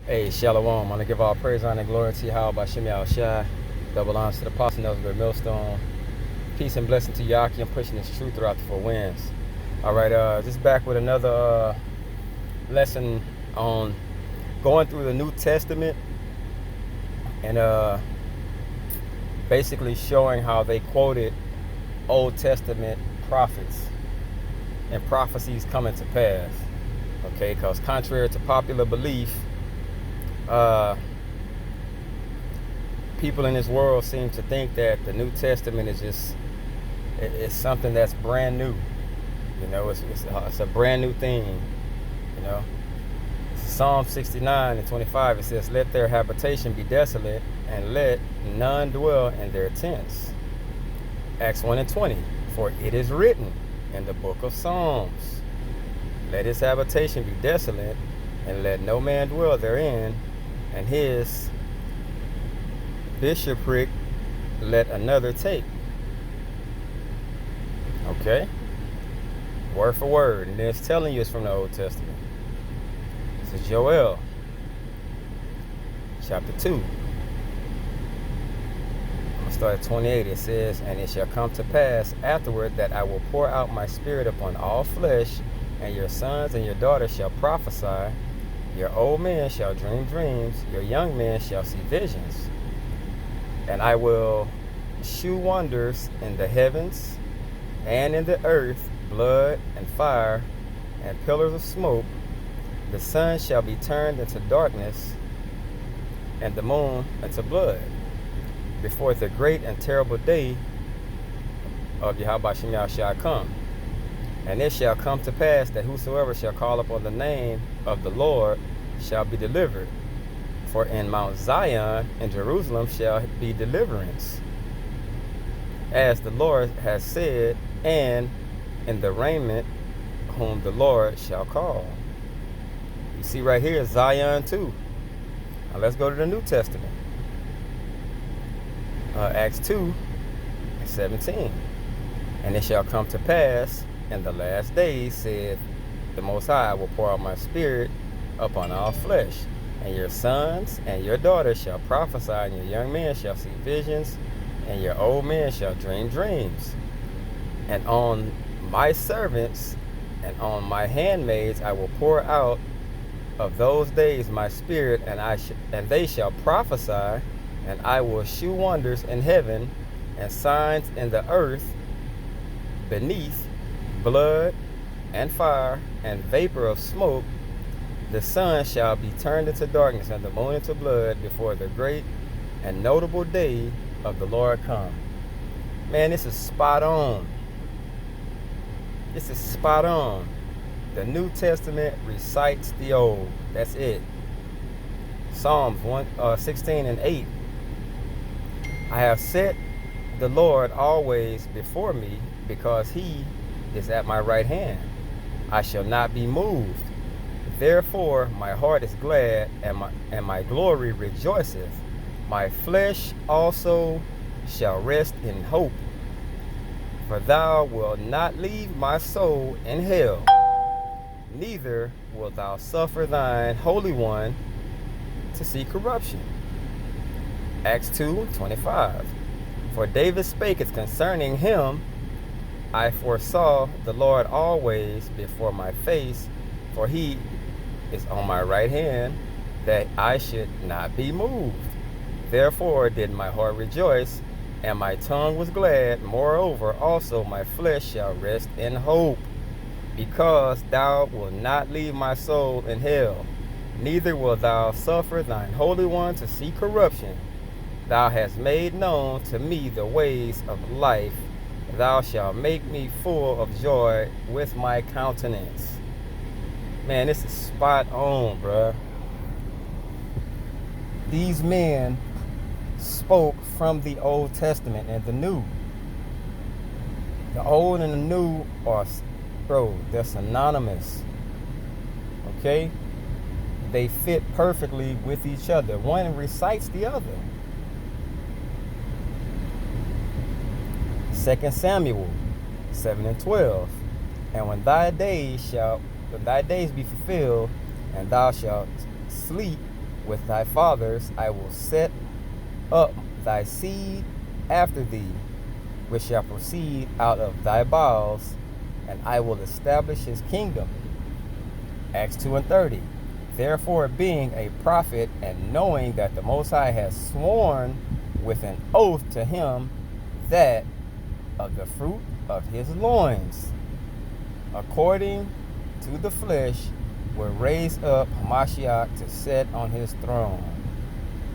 Hey, Shalom. I want to give all praise, honor, and glory to Yahweh Shem Shai. Double honors to the Apostle Nelson Millstone. Peace and blessing to Yaki. I'm pushing this truth throughout the four winds. All right, just back with another lesson on going through the New Testament and basically showing how they quoted Old Testament prophets and prophecies coming to pass. Okay, because contrary to popular belief, people in this world seem to think that the New Testament is just it's something that's brand new. You know, it's a brand new thing. You know, Psalm 69:25 it says, "Let their habitation be desolate, and let none dwell in their tents." Acts 1:20, "For it is written in the book of Psalms, let his habitation be desolate, and let no man dwell therein, and his bishopric let another take." Okay? Word for word. And it's telling you it's from the Old Testament. This is Joel, chapter 2. I'm going to start at 28. It says, "And it shall come to pass afterward that I will pour out my spirit upon all flesh, and your sons and your daughters shall prophesy. Your old men shall dream dreams, your young men shall see visions. And I will shew wonders in the heavens and in the earth, blood and fire and pillars of smoke. The sun shall be turned into darkness and the moon into blood before the great and terrible day of Yahweh Shem shall come. And it shall come to pass that whosoever shall call upon the name of the Lord shall be delivered. For in Mount Zion and Jerusalem shall be deliverance, as the Lord has said, and in the raiment whom the Lord shall call." You see right here is Zion too. Now let's go to the New Testament. Acts 2:17. "And it shall come to pass in the last days, said the Most High, I will pour out my spirit upon all flesh. And your sons and your daughters shall prophesy, and your young men shall see visions, and your old men shall dream dreams. And on my servants and on my handmaids I will pour out of those days my spirit, and they shall prophesy, and I will shew wonders in heaven and signs in the earth beneath, blood and fire and vapor of smoke. The sun shall be turned into darkness and the moon into blood before the great and notable day of the Lord come." Man, this is spot on. This is spot on. The New Testament recites the Old. That's it. Psalms 16:8. "I have set the Lord always before me, because he is at my right hand. I shall not be moved. Therefore my heart is glad, and my glory rejoiceth. My flesh also shall rest in hope. For thou wilt not leave my soul in hell, neither wilt thou suffer thine Holy One to see corruption." Acts 2:25. "For David spake it concerning him, I foresaw the Lord always before my face, for he is on my right hand, that I should not be moved. Therefore did my heart rejoice, and my tongue was glad. Moreover also my flesh shall rest in hope, because thou wilt not leave my soul in hell, neither wilt thou suffer thine Holy One to see corruption. Thou hast made known to me the ways of life. Thou shalt make me full of joy with my countenance." Man, this is spot on, bruh. These men spoke from the Old Testament and the New. The Old and the New are, they're synonymous. Okay? They fit perfectly with each other. One recites the other. 2 Samuel 7:12. "And when thy days be fulfilled, and thou shalt sleep with thy fathers, I will set up thy seed after thee, which shall proceed out of thy bowels, and I will establish his kingdom. Acts 2:30. Therefore, being a prophet, and knowing that the Most High has sworn with an oath to him that of the fruit of his loins, according to the flesh, will raise up Hamashiach to sit on his throne.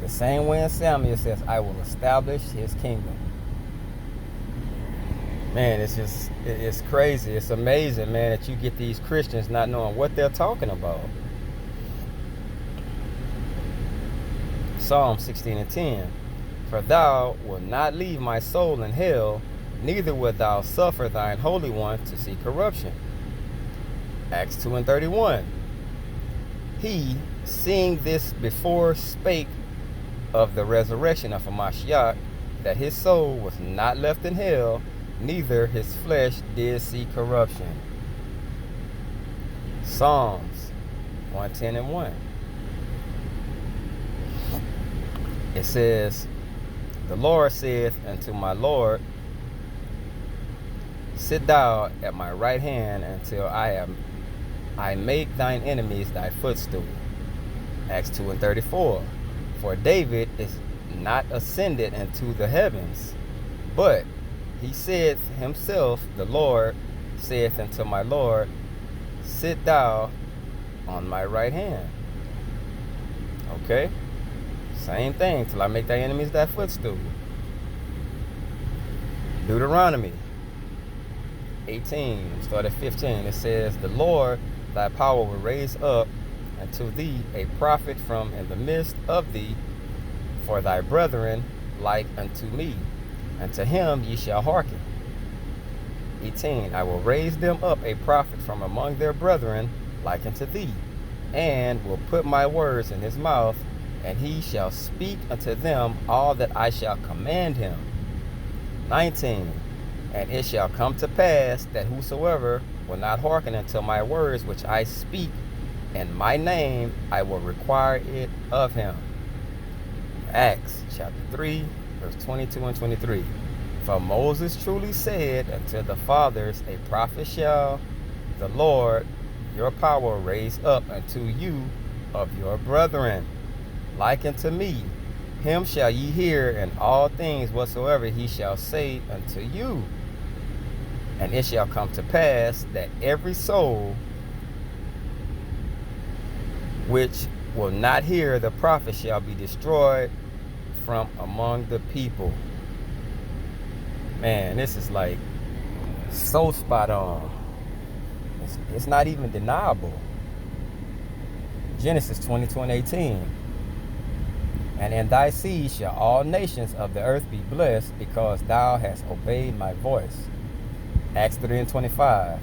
The same way in Samuel says, I will establish his kingdom. Man, it's crazy. It's amazing, man, that you get these Christians not knowing what they're talking about. Psalm 16:10. For thou wilt not leave my soul in hell, neither wilt thou suffer thine Holy One to see corruption. Acts 2:31. He, seeing this before, spake of the resurrection of Hamashiach, that his soul was not left in hell, neither his flesh did see corruption. Psalms 110:1. It says, the Lord saith unto my Lord, sit thou at my right hand until I make thine enemies thy footstool. Acts 2:34. For David is not ascended into the heavens, but he said himself, the Lord saith unto my Lord, sit thou on my right hand. Okay? Same thing, till I make thy enemies thy footstool. Deuteronomy 18, start at 15. It says, the Lord thy power will raise up unto thee a prophet from in the midst of thee, for thy brethren like unto me, and to him ye shall hearken. 18. I will raise them up a prophet from among their brethren like unto thee, and will put my words in his mouth, and he shall speak unto them all that I shall command him. 19. And it shall come to pass that whosoever will not hearken unto my words which I speak in my name, I will require it of him. Acts chapter 3, verse 22 and 23. For Moses truly said unto the fathers, a prophet shall the Lord your power raise up unto you of your brethren, like unto me. Him shall ye hear in all things whatsoever he shall say unto you. And it shall come to pass that every soul which will not hear the prophet shall be destroyed from among the people. Man, this is like so spot on. It's not even deniable. Genesis 22:18. And in thy seed shall all nations of the earth be blessed, because thou hast obeyed my voice. Acts 3:25.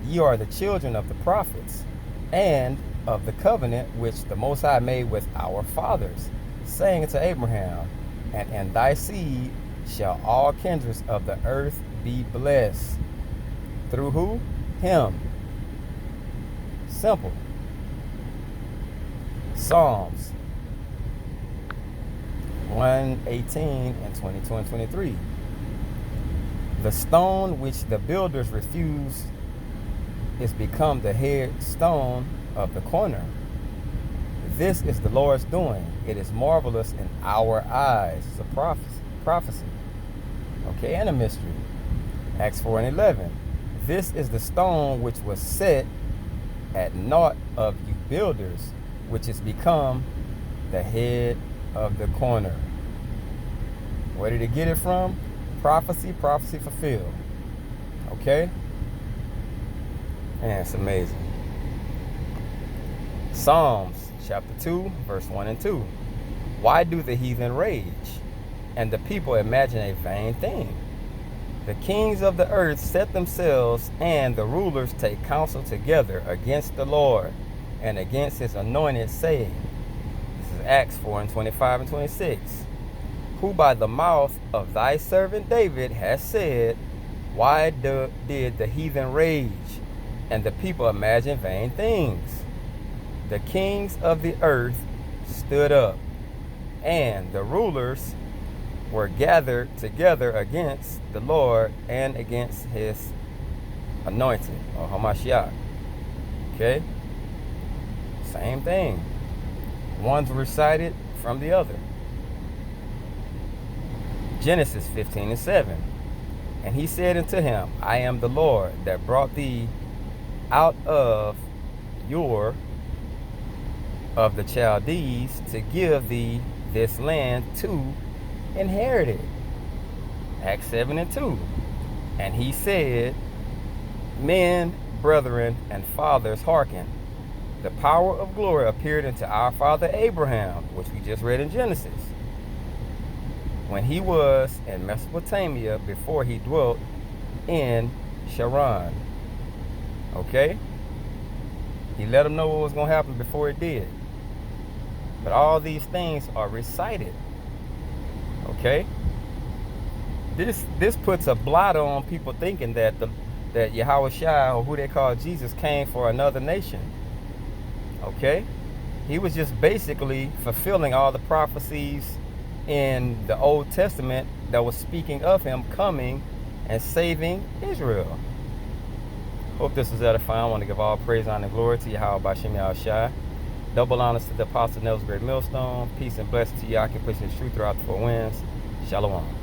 Ye are the children of the prophets, and of the covenant which the Most High made with our fathers, saying unto Abraham, and in thy seed shall all kindreds of the earth be blessed. Through who? Him. Simple. Psalms 118 and 22 and 23. The stone which the builders refused is become the head stone of the corner. This is the Lord's doing. It is marvelous in our eyes. It's a prophecy. Okay, and a mystery. Acts 4:11. This is the stone which was set at naught of you builders, which is become the head of the corner. Where did it get it from? Prophecy fulfilled. Okay? Man, it's amazing. Psalms chapter 2, verse 1 and 2. Why do the heathen rage, and the people imagine a vain thing? The kings of the earth set themselves, and the rulers take counsel together against the Lord and against his anointed, saying, this is Acts 4 and 25 and 26. Who by the mouth of thy servant David has said, why did the heathen rage, and the people imagine vain things? The kings of the earth stood up, and the rulers were gathered together against the Lord and against his anointed, or Hamashiach. Okay? Same thing. One's recited from the other. Genesis 15:7. And he said unto him, I am the Lord that brought thee out of Ur of the Chaldees to give thee this land to inherit it. Acts 7:2. And he said, men, brethren, and fathers, hearken. The power of glory appeared unto our father Abraham, which we just read in Genesis, when he was in Mesopotamia before he dwelt in Sharon. Okay? He let him know what was going to happen before it did. But all these things are recited. Okay? This puts a blot on people thinking that that Yahweh Shai, or who they call Jesus, came for another nation. Okay? He was just basically fulfilling all the prophecies in the Old Testament that was speaking of him coming and saving Israel. Hope this was edifying. I want to give all praise, honor, and glory to Yahweh Bashem Yahushai. Double honors to the Apostle Nels Great Millstone. Peace and blessings to you. I can push this truth throughout the four winds. Shalom.